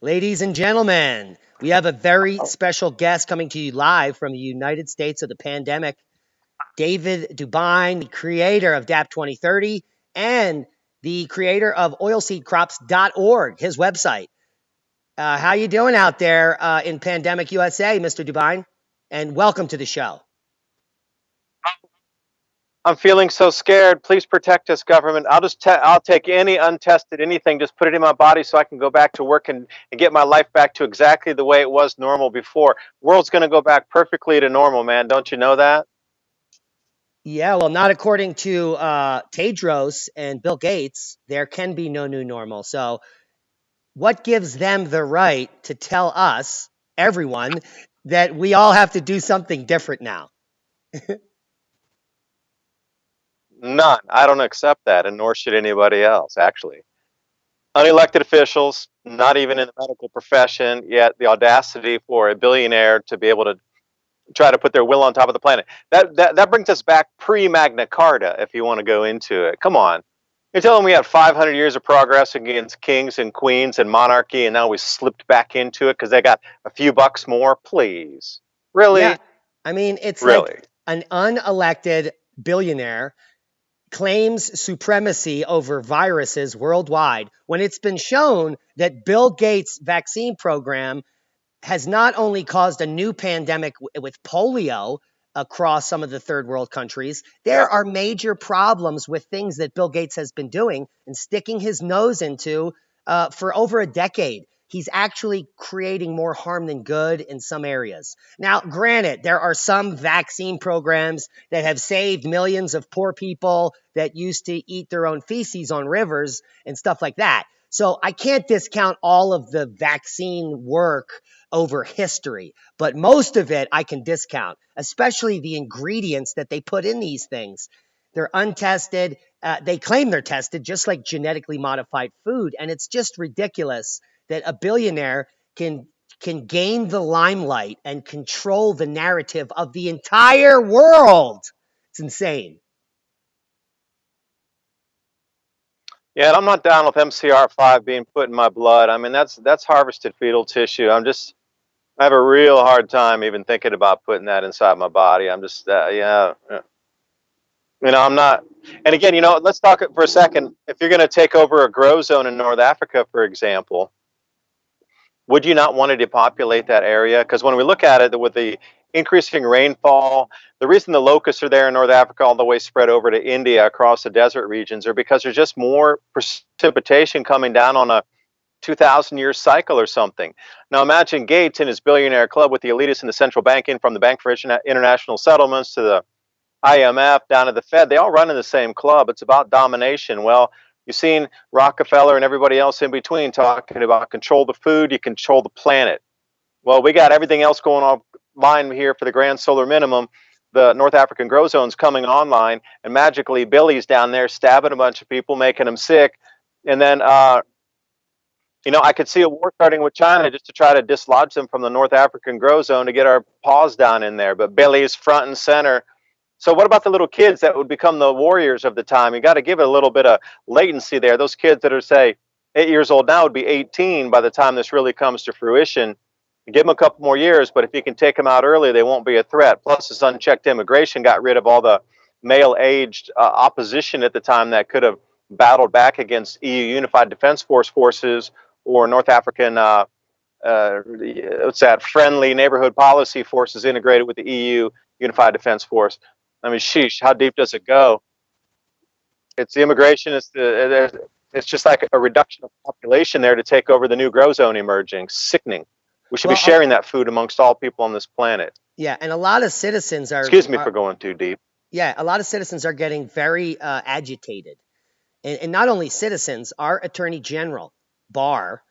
Ladies and gentlemen, we have a very special guest coming to you live from the United States of the pandemic. David DuByne, the creator of DAP 2030 and the creator of oilseedcrops.org, his website. How you doing out there in Pandemic USA, Mr. DuByne? And welcome to the show. I'm feeling so scared. Please protect us, government. I'll take any untested anything, just put it in my body so I can go back to work and get my life back to exactly the way it was normal before. World's going to go back perfectly to normal, man. Don't you know that? Yeah, well, not according to Tedros and Bill Gates. There can be no new normal. So what gives them the right to tell us, everyone, that we all have to do something different now? None. I don't accept that, and nor should anybody else, actually. Unelected officials, not even in the medical profession, yet the audacity for a billionaire to be able to try to put their will on top of the planet. That brings us back pre-Magna Carta, if you want to go into it. Come on. You're telling me we had 500 years of progress against kings and queens and monarchy, and now we slipped back into it because they got a few bucks more? Please. Yeah, Really? I mean, it's like Really? an unelected billionaire claims supremacy over viruses worldwide when it's been shown that Bill Gates' vaccine program has not only caused a new pandemic with polio across some of the third world countries, there Yeah. are major problems with things that Bill Gates has been doing and sticking his nose into for over a decade. He's actually creating more harm than good in some areas. Now, granted, there are some vaccine programs that have saved millions of poor people that used to eat their own feces on rivers and stuff like that. So I can't discount all of the vaccine work over history, but most of it I can discount, especially the ingredients that they put in these things. They're untested. They claim they're tested, just like genetically modified food, and it's just ridiculous that a billionaire can gain the limelight and control the narrative of the entire world. It's insane. Yeah, and I'm not down with MCR5 being put in my blood. I mean, that's harvested fetal tissue. I have a real hard time even thinking about putting that inside my body. I'm just, yeah. I'm not. And again, let's talk for a second. If you're going to take over a grow zone in North Africa, for example, would you not want to depopulate that area? Because when we look at it with the increasing rainfall, the reason the locusts are there in North Africa all the way spread over to India across the desert regions are because there's just more precipitation coming down on a 2,000-year cycle or something. Now imagine Gates in his billionaire club with the elitists in the central banking, from the Bank for International Settlements to the IMF down to the Fed. They all run in the same club. It's about domination. Well, you've seen Rockefeller and everybody else in between talking about control the food, you control the planet. Well, we got everything else going online here for the grand solar minimum. The North African grow zone's coming online, and magically Billy's down there stabbing a bunch of people, making them sick. And then I could see a war starting with China just to try to dislodge them from the North African grow zone to get our paws down in there. But Billy's front and center. So what about the little kids that would become the warriors of the time? You got to give it a little bit of latency there. Those kids that are, say, 8 years old now would be 18 by the time this really comes to fruition. You give them a couple more years, but if you can take them out early, they won't be a threat. Plus, this unchecked immigration got rid of all the male-aged opposition at the time that could have battled back against EU Unified Defense forces or North African what's that, friendly neighborhood policy forces integrated with the EU Unified Defense Force. I mean, sheesh, how deep does it go? It's the immigration. It's just like a reduction of population there to take over the new grow zone emerging. Sickening. We should be Well, sharing that food amongst all people on this planet. yeah, and a lot of citizens Excuse me for going too deep. yeah, a lot of citizens are getting very agitated. And not only citizens, our Attorney General, Barr,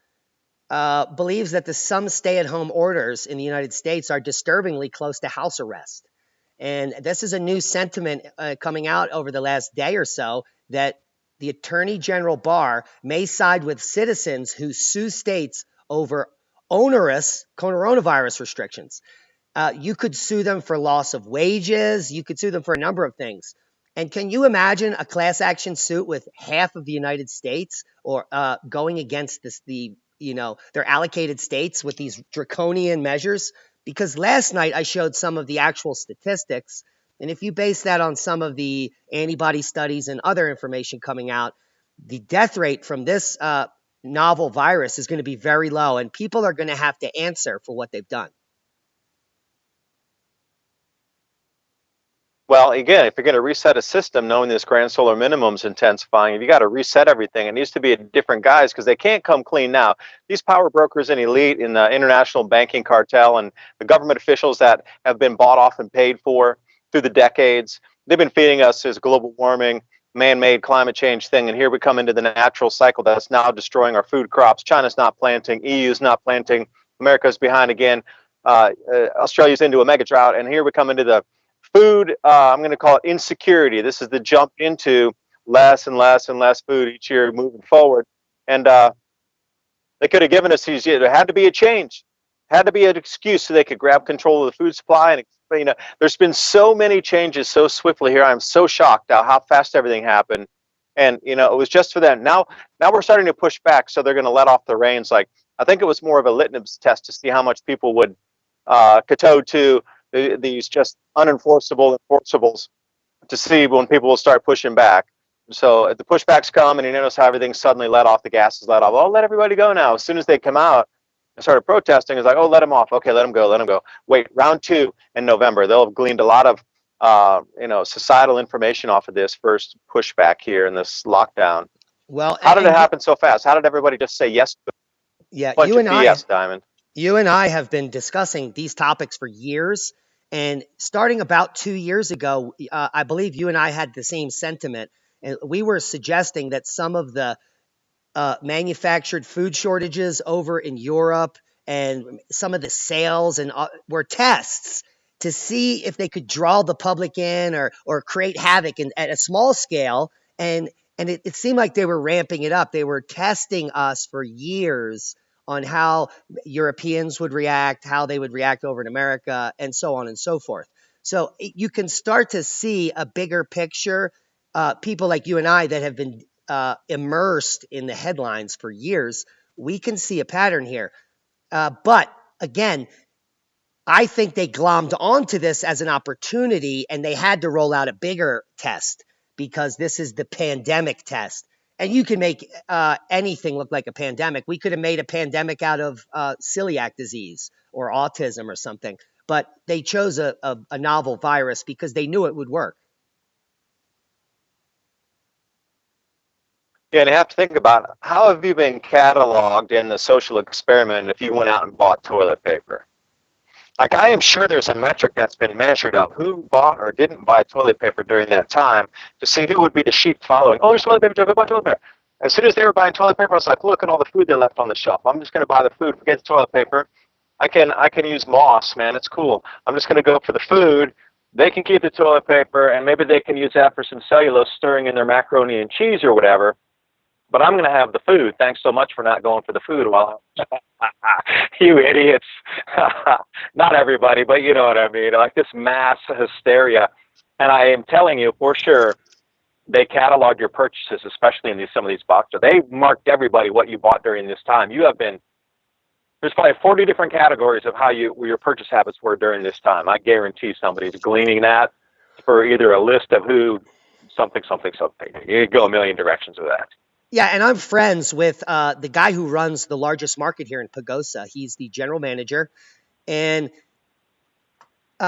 believes that some stay-at-home orders in the United States are disturbingly close to house arrest. And this is a new sentiment coming out over the last day or so, that the Attorney General Barr may side with citizens who sue states over onerous coronavirus restrictions. You could sue them for loss of wages. You could sue them for a number of things. And can you imagine a class action suit with half of the United States or going against the their allocated states with these draconian measures. Because last night I showed some of the actual statistics, and if you base that on some of the antibody studies and other information coming out, the death rate from this novel virus is going to be very low, and people are going to have to answer for what they've done. Well, again, if you're going to reset a system, knowing this grand solar minimum is intensifying, if you got to reset everything, it needs to be a different guise because they can't come clean now. These power brokers and elite in the international banking cartel and the government officials that have been bought off and paid for through the decades, they've been feeding us this global warming, man-made climate change thing, and here we come into the natural cycle that's now destroying our food crops. China's not planting, EU's not planting, America's behind again, Australia's into a mega drought, and here we come into the food, I'm going to call it insecurity. This is the jump into less and less and less food each year moving forward. And they could have given us these. There had to be a change, had to be an excuse so they could grab control of the food supply. And there's been so many changes so swiftly here. I'm so shocked at how fast everything happened. And it was just for them. Now we're starting to push back, so they're going to let off the reins. Like I think it was more of a litmus test to see how much people would kowtow to these just unenforceable enforceables to see when people will start pushing back. So if the pushbacks come and you notice how everything suddenly let off, the gas is let off. Oh, let everybody go now. As soon as they come out and started protesting, it's like, oh, let them off. Okay, let them go, let them go. Wait, round 2 in November. They'll have gleaned a lot of societal information off of this first pushback here in this lockdown. Well, how did it happen so fast? How did everybody just say yes to it? Yeah, Bunch of BS, Diamond. You and I have been discussing these topics for years, and starting about 2 years ago, I believe you and I had the same sentiment, and we were suggesting that some of the manufactured food shortages over in Europe and some of the sales and were tests to see if they could draw the public in or create havoc at a small scale, and it seemed like they were ramping it up. They were testing us for years on how Europeans would react, how they would react over in America, and so on and so forth. So you can start to see a bigger picture. People like you and I that have been immersed in the headlines for years, we can see a pattern here. But again, I think they glommed onto this as an opportunity, and they had to roll out a bigger test because this is the pandemic test. And you can make anything look like a pandemic. We could have made a pandemic out of celiac disease or autism or something. But they chose a novel virus because they knew it would work. Yeah, and you have to think about how have you been cataloged in the social experiment if you went out and bought toilet paper? Like, I am sure there's a metric that's been measured of who bought or didn't buy toilet paper during that time to see who would be the sheep following. Oh, there's toilet paper, go buy toilet paper. As soon as they were buying toilet paper, I was like, look at all the food they left on the shelf. I'm just going to buy the food, forget the toilet paper. I can use moss, man. It's cool. I'm just going to go for the food. They can keep the toilet paper, and maybe they can use that for some cellulose stirring in their macaroni and cheese or whatever. But I'm going to have the food. Thanks so much for not going for the food while you idiots. Not everybody, but you know what I mean. Like this mass hysteria. And I am telling you for sure, they catalog your purchases, especially in some of these boxes. They marked everybody what you bought during this time. There's probably 40 different categories of your purchase habits were during this time. I guarantee somebody's gleaning that for either a list of who, something. You could go a million directions with that. Yeah, and I'm friends with the guy who runs the largest market here in Pagosa. He's the general manager, and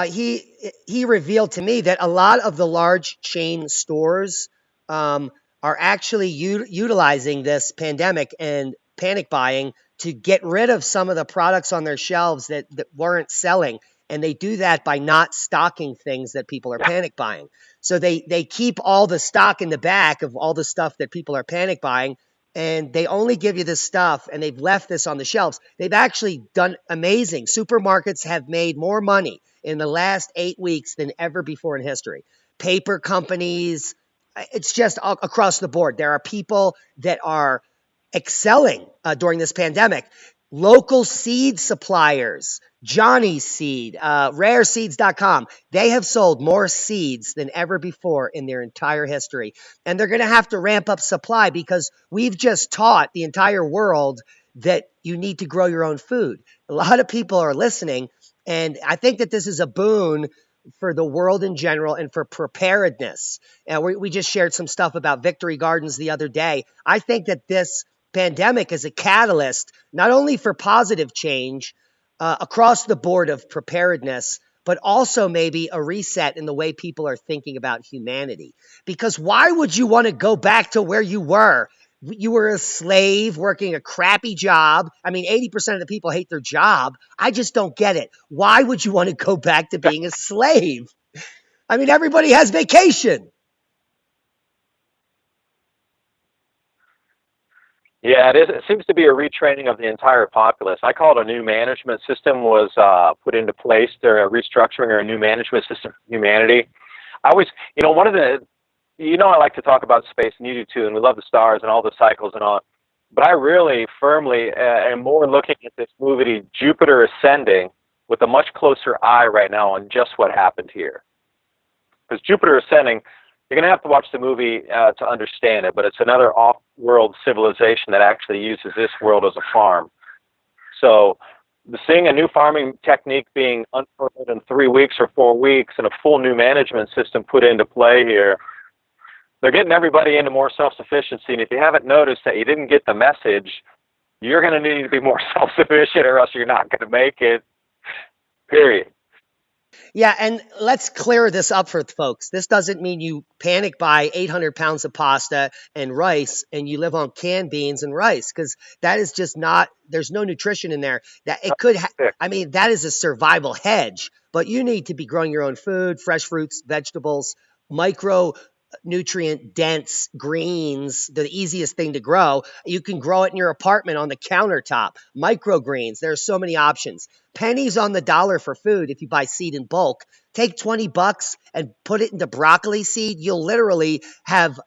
he revealed to me that a lot of the large chain stores are actually utilizing this pandemic and panic buying to get rid of some of the products on their shelves that weren't selling. And they do that by not stocking things that people are panic buying. So they keep all the stock in the back of all the stuff that people are panic buying, and they only give you this stuff, and they've left this on the shelves. They've actually done amazing. Supermarkets have made more money in the last 8 weeks than ever before in history. Paper companies, it's just across the board. There are people that are excelling during this pandemic. Local seed suppliers, Johnny's Seed, rareseeds.com, they have sold more seeds than ever before in their entire history. And they're going to have to ramp up supply because we've just taught the entire world that you need to grow your own food. A lot of people are listening, and I think that this is a boon for the world in general and for preparedness. And we just shared some stuff about Victory Gardens the other day. I think that this pandemic is a catalyst not only for positive change across the board of preparedness, but also maybe a reset in the way people are thinking about humanity. Because why would you want to go back to where you were? You were a slave working a crappy job. I mean, 80% of the people hate their job. I just don't get it. Why would you want to go back to being a slave? I mean, everybody has vacation. Yeah, it is. It seems to be a retraining of the entire populace. I call it a new management system was put into place. They're a restructuring or a new management system for humanity. I always, one of the, I like to talk about space, and you do too, and we love the stars and all the cycles and all. But I really firmly am more looking at this movie, Jupiter Ascending, with a much closer eye right now on just what happened here. Because Jupiter Ascending, you're going to have to watch the movie to understand it, but it's another off-world civilization that actually uses this world as a farm. So seeing a new farming technique being unfurled in 3 weeks or 4 weeks and a full new management system put into play here, they're getting everybody into more self-sufficiency. And if you haven't noticed that you didn't get the message, you're going to need to be more self-sufficient or else you're not going to make it, period. Yeah, and let's clear this up for folks. This doesn't mean you panic buy 800 pounds of pasta and rice and you live on canned beans and rice, because that is just not, there's no nutrition in there. That it could, I mean, that is a survival hedge, but you need to be growing your own food, fresh fruits, vegetables, micro nutrient dense greens, the easiest thing to grow. You can grow it in your apartment on the countertop. Microgreens, there are so many options. Pennies on the dollar for food if you buy seed in bulk. Take $20 and put it into broccoli seed. You'll literally have,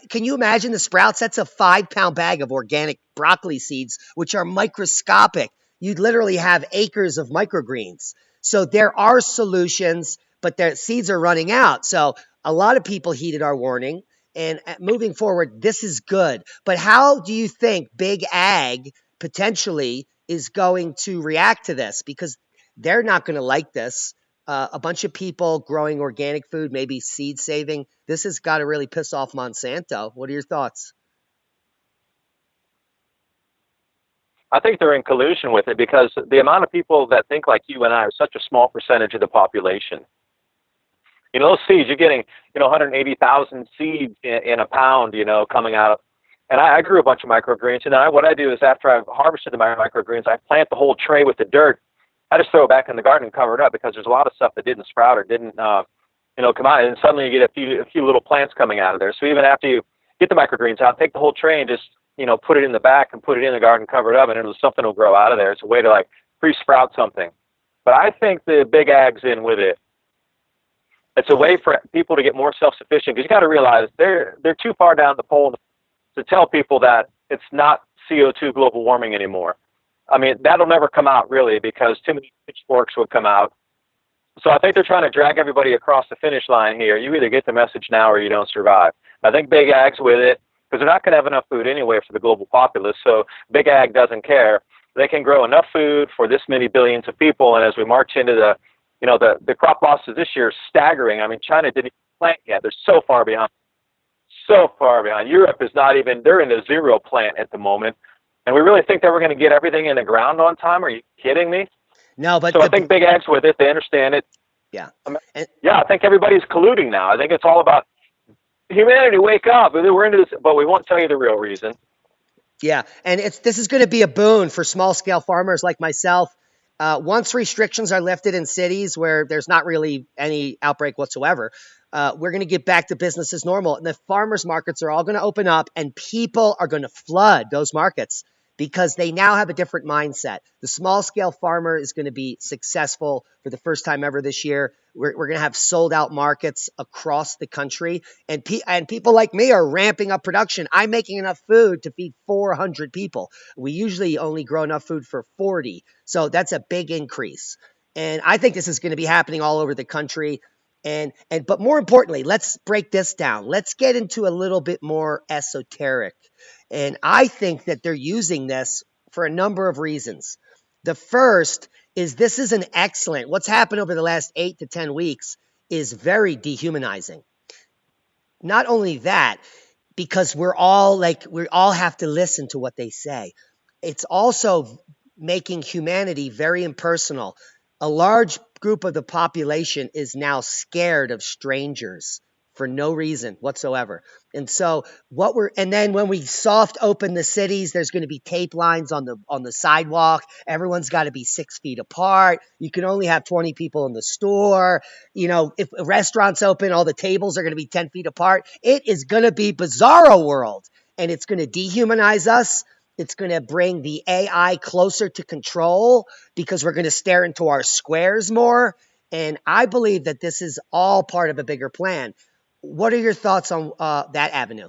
can you imagine the sprouts? That's a 5-pound bag of organic broccoli seeds, which are microscopic. You'd literally have acres of microgreens. So there are solutions, but their seeds are running out. So a lot of people heeded our warning. And moving forward, this is good. But how do you think big ag potentially is going to react to this? Because they're not going to like this. A bunch of people growing organic food, maybe seed saving. This has got to really piss off Monsanto. What are your thoughts? I think they're in collusion with it because the amount of people that think like you and I are such a small percentage of the population. Those seeds, you're getting, 180,000 seeds in a pound, coming out. And I grew a bunch of microgreens. And what I do is after I've harvested the microgreens, I plant the whole tray with the dirt. I just throw it back in the garden and cover it up because there's a lot of stuff that didn't sprout or didn't, come out. And suddenly you get a few little plants coming out of there. So even after you get the microgreens out, take the whole tray and just, put it in the back and put it in the garden, cover it up, and something will grow out of there. It's a way to like pre-sprout something. But I think the big ag's in with it. It's a way for people to get more self-sufficient because you got to realize they're too far down the pole to tell people that it's not CO2 global warming anymore. I mean, that'll never come out really because too many pitchforks would come out. So I think they're trying to drag everybody across the finish line here. You either get the message now or you don't survive. I think big ag's with it because they're not going to have enough food anyway for the global populace. So big ag doesn't care. They can grow enough food for this many billions of people. And as we march into the crop losses this year are staggering. I mean, China didn't even plant yet. They're so far behind. So far behind. Europe is not even, they're in the zero plant at the moment. And we really think that we're going to get everything in the ground on time. Are you kidding me? No, but so I think big ag's with it. They understand it. Yeah. Yeah, I think everybody's colluding now. I think it's all about humanity, wake up. We're into this, but we won't tell you the real reason. Yeah, and this is going to be a boon for small-scale farmers like myself. Once restrictions are lifted in cities where there's not really any outbreak whatsoever, we're going to get back to business as normal. And the farmers markets are all going to open up and people are going to flood those markets because they now have a different mindset. The small scale farmer is going to be successful for the first time ever this year. We're going to have sold out markets across the country. And people like me are ramping up production. I'm making enough food to feed 400 people. We usually only grow enough food for 40. So that's a big increase. And I think this is going to be happening all over the country. But more importantly, let's break this down. Let's get into a little bit more esoteric. And I think that they're using this for a number of reasons. The first is this is an excellent, what's happened over the last 8 to 10 weeks is very dehumanizing. Not only that, because we all have to listen to what they say. It's also making humanity very impersonal. A large group of the population is now scared of strangers for no reason whatsoever. And so and then when we soft open the cities, there's going to be tape lines on the sidewalk. Everyone's got to be 6 feet apart. You can only have 20 people in the store. If restaurants open, all the tables are going to be 10 feet apart. It is going to be bizarro world, and it's going to dehumanize us. It's going to bring the AI closer to control because we're going to stare into our squares more. And I believe that this is all part of a bigger plan. What are your thoughts on that avenue?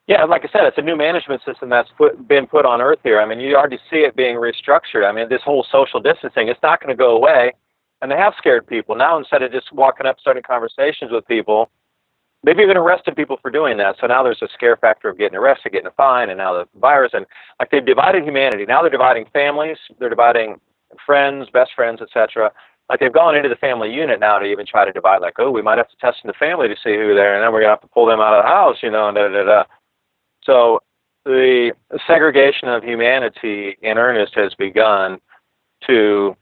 Yeah, like I said, it's a new management system that's been put on Earth here. I mean, you already see it being restructured. I mean, this whole social distancing, it's not going to go away. And they have scared people. Now, instead of just walking up, starting conversations with people, they've even arrested people for doing that. So now there's a scare factor of getting arrested, getting a fine, and now the virus. And like they've divided humanity. Now they're dividing families. They're dividing friends, best friends, etc. Like they've gone into the family unit now to even try to divide. Like, oh, we might have to test in the family to see who they're, and then we're gonna have to pull them out of the house, and da da da. So the segregation of humanity in earnest has begun to.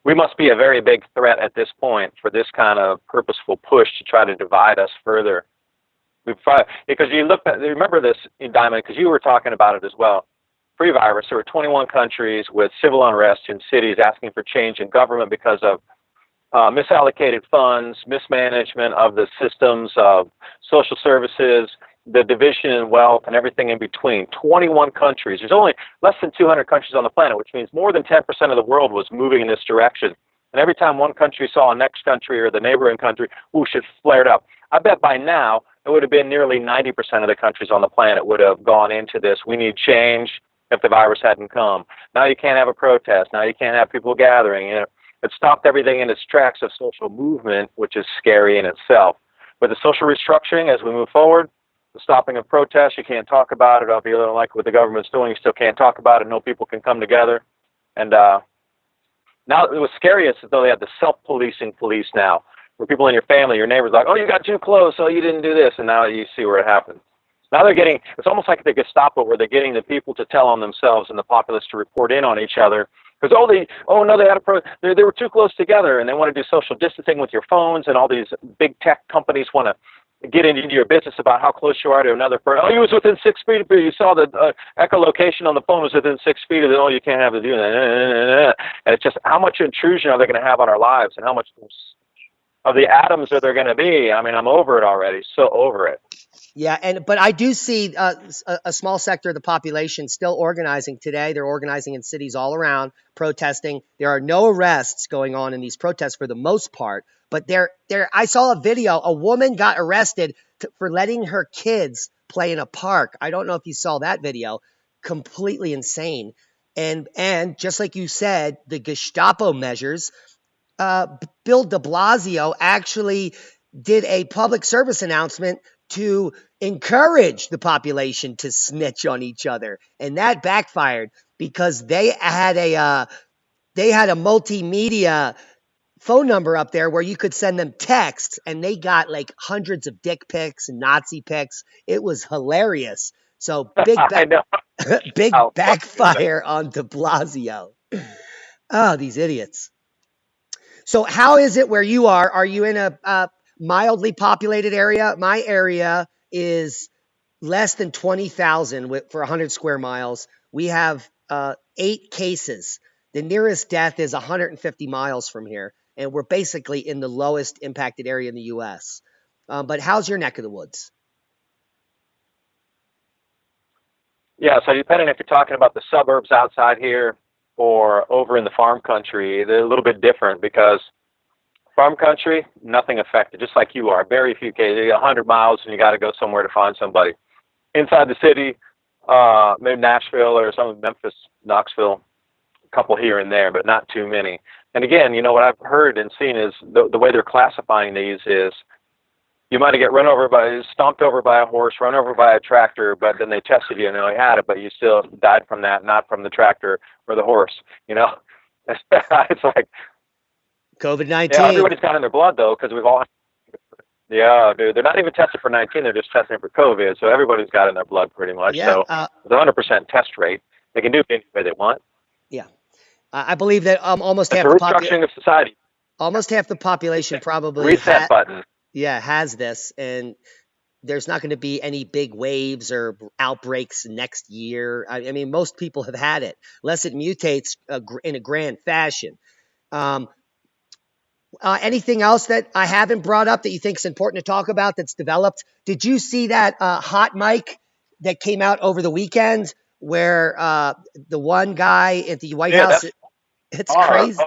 We must be a very big threat at this point for this kind of purposeful push to try to divide us further. Because remember this, DuByne, because you were talking about it as well. Pre-virus, there were 21 countries with civil unrest in cities asking for change in government because of misallocated funds, mismanagement of the systems of social services, the division in wealth, and everything in between. 21 countries. There's only less than 200 countries on the planet, which means more than 10% of the world was moving in this direction. And every time one country saw a next country or the neighboring country, whoosh, it flared up. I bet by now it would have been nearly 90% of the countries on the planet would have gone into this. We need change if the virus hadn't come. Now you can't have a protest. Now you can't have people gathering. It stopped everything in its tracks of social movement, which is scary in itself. With the social restructuring as we move forward, the stopping of protests, you can't talk about it. If you don't like what the government's doing, you still can't talk about it. No people can come together. And now it was scary as though they had the self-policing police now, where people in your family, your neighbors, like, oh, you got too close, oh, you didn't do this, and now you see where it happens. Now it's almost like the Gestapo, where they're getting the people to tell on themselves and the populace to report in on each other. Because they were too close together, and they want to do social distancing with your phones, and all these big tech companies want to get into your business about how close you are to another person. Oh, you was within 6 feet, but you saw the echolocation on the phone was within 6 feet of it. Oh, you can't have to do that. And it's just how much intrusion are they going to have on our lives, and how much of the atoms are there going to be? I mean, I'm over it already, so over it. Yeah, but I do see a small sector of the population still organizing today. They're organizing in cities all around, protesting. There are no arrests going on in these protests for the most part. But I saw a video. A woman got arrested for letting her kids play in a park. I don't know if you saw that video. Completely insane. And just like you said, the Gestapo measures. Bill de Blasio actually did a public service announcement to encourage the population to snitch on each other, and that backfired because they had a multimedia phone number up there where you could send them texts, and they got like hundreds of dick pics and Nazi pics. It was hilarious. So big backfire on de Blasio. Oh, these idiots. So how is it where you are? Are you in a mildly populated area? My area is less than 20,000 for 100 square miles. We have 8 cases. The nearest death is 150 miles from here, and we're basically in the lowest impacted area in the U.S. But how's your neck of the woods? Yeah, so depending if you're talking about the suburbs outside here or over in the farm country, they're a little bit different because farm country, nothing affected, just like you are. Very few cases, 100 miles, and you got to go somewhere to find somebody. Inside the city, maybe Nashville or some of Memphis, Knoxville, a couple here and there, but not too many. And again, what I've heard and seen is the way they're classifying these is You might get stomped over by a horse, run over by a tractor, but then they tested you and they only had it, but you still died from that, not from the tractor or the horse. You know, it's like, yeah, COVID-19. everybody's got it in their blood though, because we've all, yeah, dude, they're not even tested for 19, they're just testing for COVID. So everybody's got it in their blood pretty much. Yeah. So with a 100% test rate, they can do it any way they want. Yeah. I believe that It's a restructuring of society. almost half the population probably Reset button. has this, and there's not going to be any big waves or outbreaks next year. I mean, most people have had it, unless it mutates in a grand fashion. Um, Anything else that I haven't brought up that you think is important to talk about that's developed? Did you see that hot mic that came out over the weekend where the one guy at the White House? It's crazy.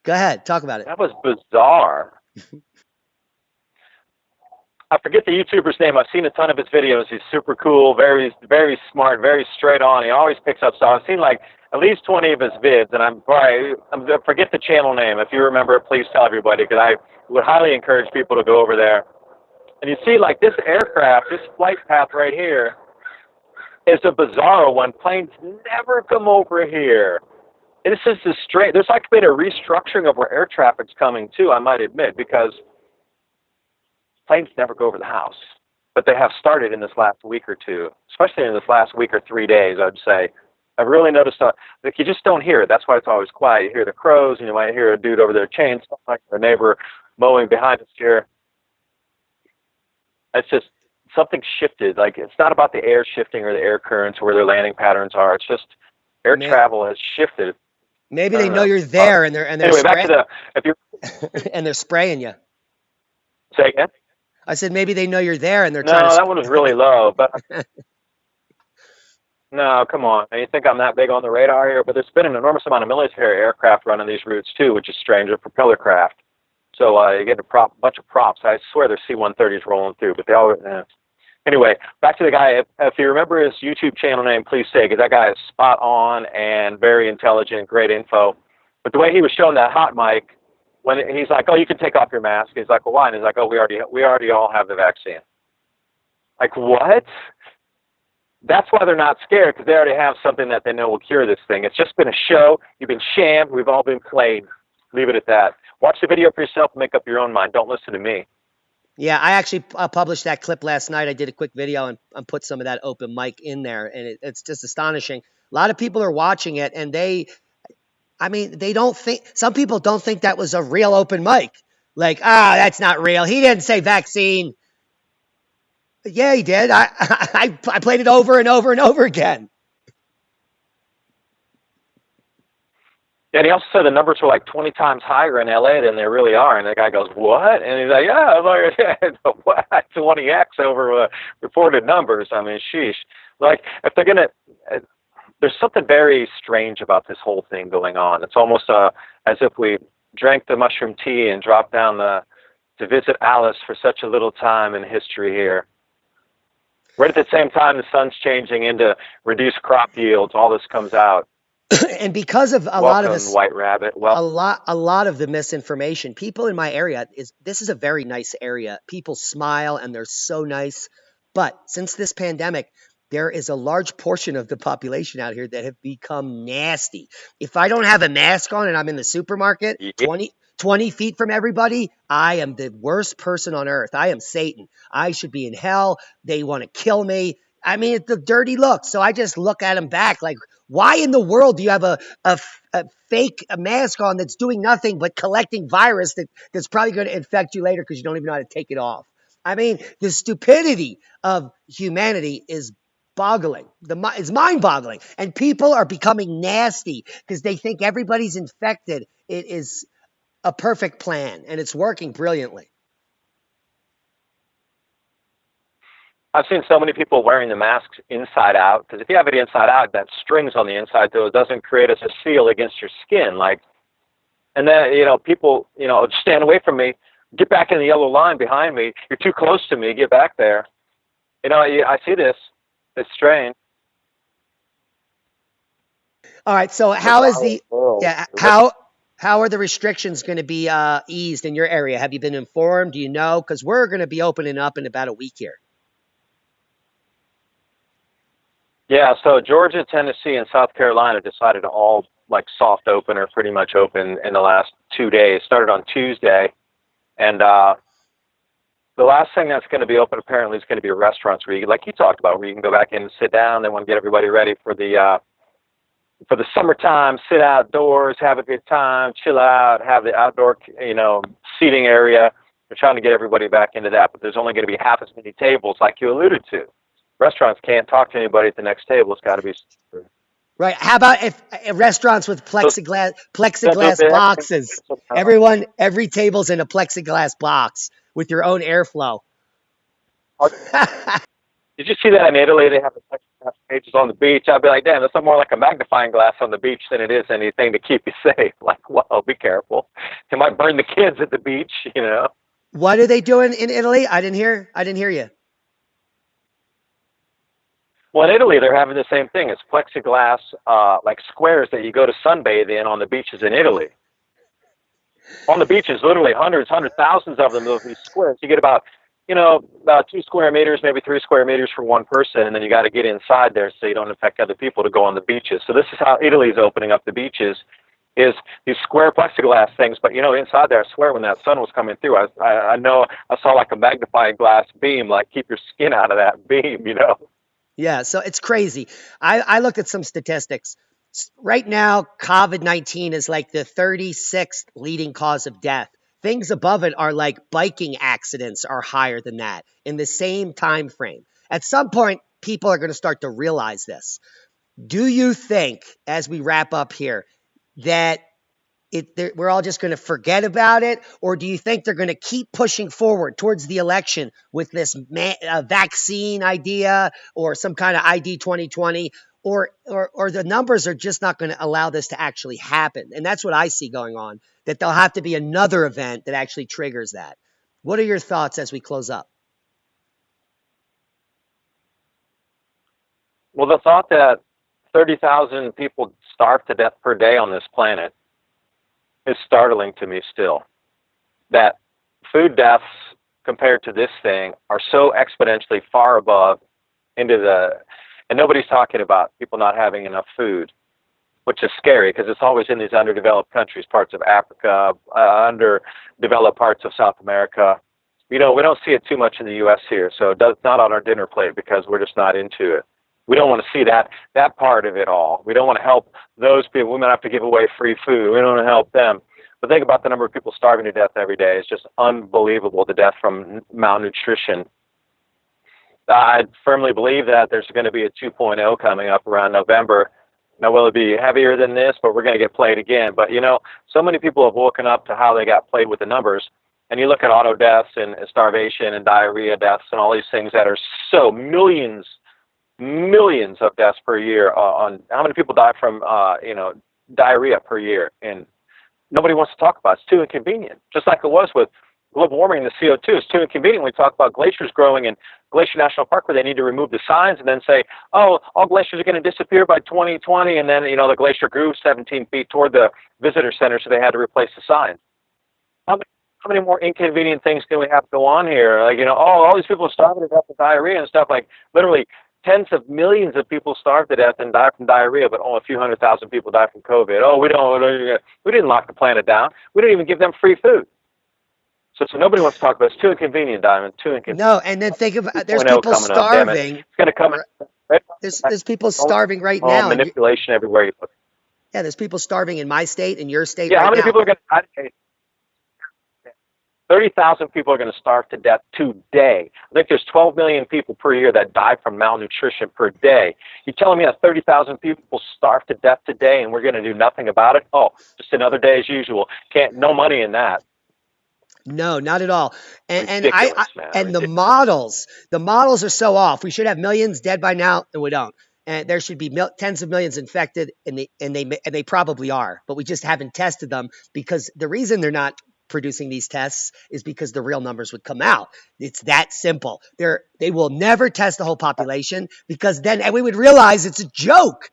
Go ahead, talk about it. That was bizarre. I forget the YouTuber's name. I've seen a ton of his videos. He's super cool, very, very smart, very straight on. He always picks up stuff. I've seen like at least 20 of his vids, and I forget the channel name. If you remember it, please tell everybody, because I would highly encourage people to go over there. And you see like this aircraft, this flight path right here is a bizarre one. Planes never come over here. This is just straight. There's like been a restructuring of where air traffic's coming too, I might admit, because planes never go over the house. But they have started in this last week or two, especially in this last week or 3 days, I'd say. I've really noticed like you just don't hear it. That's why it's always quiet. You hear the crows, and you might hear a dude over there chainsaw, like their neighbor mowing behind his chair. It's just something shifted. Like it's not about the air shifting or the air currents or where their landing patterns are. It's just air travel has shifted. Maybe they know you're there, and they're anyway, back to and they're spraying you. Say again? I said maybe they know you're there, and they're trying to. No, that one was really low, but. No, come on. You think I'm that big on the radar here? But there's been an enormous amount of military aircraft running these routes too, which is strange. They're propeller craft. So you get a bunch of props. I swear there's C-130s rolling through, but they all. Anyway, back to the guy. If you remember his YouTube channel name, please say, because that guy is spot on and very intelligent, great info. But the way he was showing that hot mic, when he's like, "Oh, you can take off your mask," he's like, "Well, why?" And he's like, "Oh, we already all have the vaccine." Like what? That's why they're not scared, because they already have something that they know will cure this thing. It's just been a show. You've been shammed. We've all been played. Leave it at that. Watch the video for yourself and make up your own mind. Don't listen to me. Yeah, I actually published that clip last night. I did a quick video and put some of that open mic in there, and it's just astonishing. A lot of people are watching it, and they don't think, some people don't think that was a real open mic. Like, that's not real. He didn't say vaccine. Yeah, he did. I played it over and over and over again. And he also said the numbers were like 20 times higher in LA than they really are. And the guy goes, "What?" And he's like, "Yeah, what? 20x over reported numbers." I mean, sheesh. Like, if they're gonna, there's something very strange about this whole thing going on. It's almost as if we drank the mushroom tea and dropped down to visit Alice for such a little time in history here. Right at the same time, the sun's changing into reduced crop yields. All this comes out, and because of a lot of this, White Rabbit. Well, a lot of the misinformation. People in my area this is a very nice area. People smile and they're so nice. But since this pandemic, there is a large portion of the population out here that have become nasty. If I don't have a mask on and I'm in the supermarket, 20 feet from everybody, I am the worst person on earth. I am Satan. I should be in hell. They want to kill me. I mean, it's the dirty look. So I just look at them back like, why in the world do you have a fake mask on that's doing nothing but collecting virus that's probably going to infect you later because you don't even know how to take it off? I mean, the stupidity of humanity is boggling. It's mind-boggling. And people are becoming nasty because they think everybody's infected. It is a perfect plan, and it's working brilliantly. I've seen so many people wearing the masks inside out, because if you have it inside out, that strings on the inside, though, it doesn't create as a seal against your skin. Like, and then, people, stand away from me, get back in the yellow line behind me. You're too close to me. Get back there. I see this. It's strange. All right. So how is the, How are the restrictions going to be eased in your area? Have you been informed? Do you know? Because we're going to be opening up in about a week here. Yeah, so Georgia, Tennessee, and South Carolina decided to all like soft open or pretty much open in the last 2 days. Started on Tuesday, and the last thing that's going to be open apparently is going to be restaurants where you, like you talked about, where you can go back in and sit down. They want to get everybody ready for the summertime, sit outdoors, have a good time, chill out, have the outdoor, seating area. They're trying to get everybody back into that, but there's only going to be half as many tables, like you alluded to. Restaurants can't talk to anybody at the next table. It's got to be. Right. How about if restaurants with So plexiglass boxes? Every table's in a plexiglass box with your own airflow. Did you see that in Italy? They have the plexiglass pages on the beach. I'd be like, damn, that's more like a magnifying glass on the beach than it is anything to keep you safe. Like, well, be careful. You might burn the kids at the beach, What are they doing in Italy? I didn't hear you. Well, in Italy, they're having the same thing. It's plexiglass, like squares that you go to sunbathe in on the beaches in Italy. On the beaches, literally hundreds, thousands of them, of these squares. You get about 2 square meters, maybe 3 square meters for one person, and then you got to get inside there so you don't affect other people to go on the beaches. So this is how Italy's opening up the beaches, is these square plexiglass things. But inside there, I swear, when that sun was coming through, I know I saw like a magnifying glass beam, like keep your skin out of that beam, Yeah, so it's crazy. I looked at some statistics. Right now, COVID-19 is like the 36th leading cause of death. Things above it are like biking accidents are higher than that in the same time frame. At some point, people are going to start to realize this. Do you think, as we wrap up here, that we're all just going to forget about it? Or do you think they're going to keep pushing forward towards the election with this vaccine idea or some kind of ID 2020? Or the numbers are just not going to allow this to actually happen? And that's what I see going on, that there'll have to be another event that actually triggers that. What are your thoughts as we close up? Well, the thought that 30,000 people starve to death per day on this planet is startling to me still. That food deaths compared to this thing are so exponentially far above and nobody's talking about people not having enough food, which is scary because it's always in these underdeveloped countries, parts of Africa, underdeveloped parts of South America. We don't see it too much in the U.S. here, so it's not on our dinner plate because we're just not into it. We don't want to see that part of it all. We don't want to help those people. We might have to give away free food. We don't want to help them. But think about the number of people starving to death every day. It's just unbelievable, the death from malnutrition. I firmly believe that there's going to be a 2.0 coming up around November. Now, will it be heavier than this? But we're going to get played again. But, so many people have woken up to how they got played with the numbers. And you look at auto deaths and starvation and diarrhea deaths and all these things that are so millions of deaths per year on how many people die from diarrhea per year, and nobody wants to talk about it. It's too inconvenient, just like it was with global warming and the CO2. It's too inconvenient. We talk about glaciers growing in Glacier National Park where they need to remove the signs and then say, oh, all glaciers are going to disappear by 2020, and then the glacier grew 17 feet toward the visitor center, so they had to replace the signs. How many more inconvenient things can we have go on here? Like, all these people are starving to death with diarrhea and stuff. Like, literally tens of millions of people starve to death and die from diarrhea, but only a few 100,000 people die from COVID. Oh, we didn't lock the planet down. We didn't even give them free food. So nobody wants to talk about it. It's too inconvenient, Diamond. Too inconvenient. No, and then think of there's people starving. It's going to come. There's people starving right now. Manipulation everywhere you look. Yeah, there's people starving in my state, in your state. Yeah, right how many now. people are going to die? 30,000 people are going to starve to death today. I think there's 12 million people per year that die from malnutrition per day. You're telling me that 30,000 people starve to death today and we're going to do nothing about it? Oh, just another day as usual. No money in that. No, not at all. And the models are so off. We should have millions dead by now, and we don't. And there should be tens of millions infected, and they probably are, but we just haven't tested them because the reason they're not producing these tests is because the real numbers would come out. It's that simple. They will never test the whole population because then we would realize it's a joke.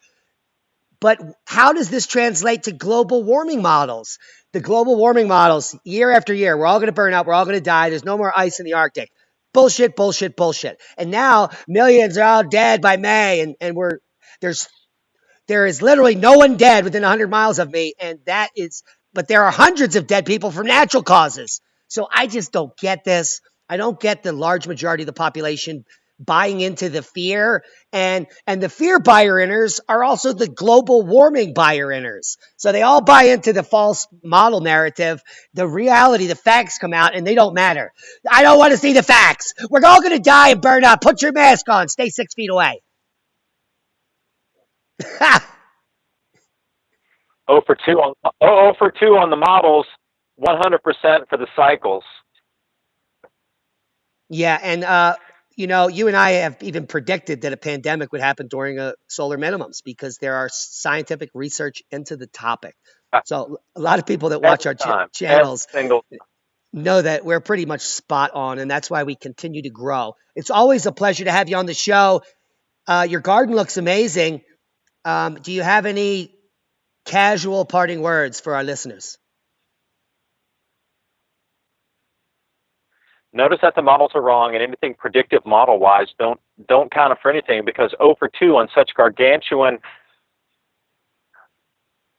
But how does this translate to global warming models? The global warming models, year after year, we're all going to burn up. We're all going to die. There's no more ice in the Arctic. Bullshit, bullshit, bullshit. And now millions are all dead by May, and there's there is literally no one dead within 100 miles of me, and but there are hundreds of dead people from natural causes. So I just don't get this. I don't get the large majority of the population buying into the fear, and the fear buyer inners are also the global warming buyer inners. So they all buy into the false model narrative. The reality, the facts come out, and they don't matter. I don't want to see the facts. We're all going to die and burn up. Put your mask on. Stay 6 feet away. 0 for 2 on 0 for 2 on the models, 100% for the cycles. Yeah, and you and I have even predicted that a pandemic would happen during a solar minimums because there are scientific research into the topic. So a lot of people that watch our channels know that we're pretty much spot on, and that's why we continue to grow. It's always a pleasure to have you on the show. Your garden looks amazing. Do you have any casual parting words for our listeners? Notice that the models are wrong, and anything predictive model-wise, don't count it for anything, because 0 for 2 on such gargantuan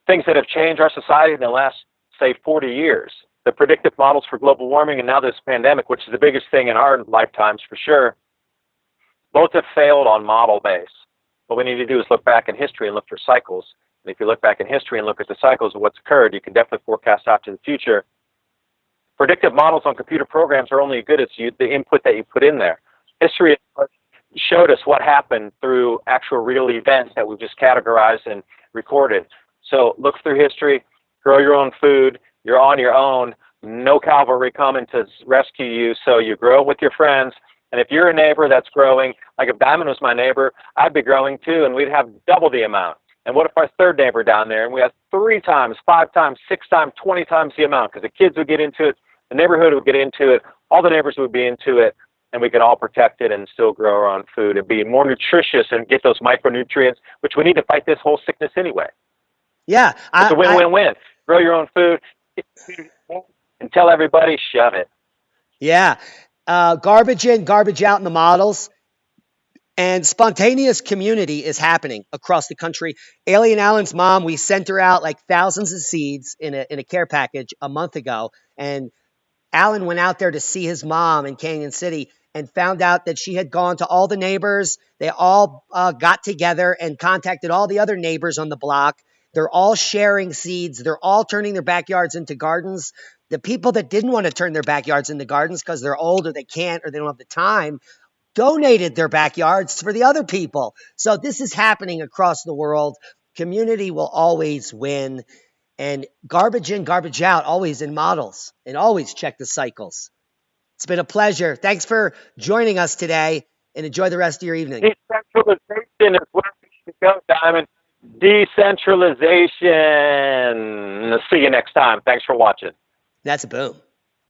things that have changed our society in the last, say, 40 years. The predictive models for global warming and now this pandemic, which is the biggest thing in our lifetimes for sure, both have failed on model base. What we need to do is look back in history and look for cycles. And if you look back in history and look at the cycles of what's occurred, you can definitely forecast out to the future. Predictive models on computer programs are only as good as the input that you put in there. History showed us what happened through actual real events that we've just categorized and recorded. So look through history, grow your own food, you're on your own, no cavalry coming to rescue you, so you grow with your friends. And if you're a neighbor that's growing, like if Diamond was my neighbor, I'd be growing too, and we'd have double the amount. And what if our third neighbor down there, and we have 3 times, 5 times, 6 times, 20 times the amount, because the kids would get into it, the neighborhood would get into it, all the neighbors would be into it, and we could all protect it and still grow our own food and be more nutritious and get those micronutrients, which we need to fight this whole sickness anyway. Yeah. It's a win-win-win. Grow your own food and tell everybody, shove it. Yeah. Garbage in, garbage out in the models. And spontaneous community is happening across the country. Alien Allen's mom, we sent her out like thousands of seeds in a care package a month ago. And Allen went out there to see his mom in Canyon City and found out that she had gone to all the neighbors. They all got together and contacted all the other neighbors on the block. They're all sharing seeds. They're all turning their backyards into gardens. The people that didn't want to turn their backyards into gardens because they're old or they can't or they don't have the time donated their backyards for the other people. So this is happening across the world. Community will always win. And garbage in, garbage out, always in models. And always check the cycles. It's been a pleasure. Thanks for joining us today, and enjoy the rest of your evening. Decentralization is where we should go, Diamond. Decentralization. See you next time. Thanks for watching. That's a boom.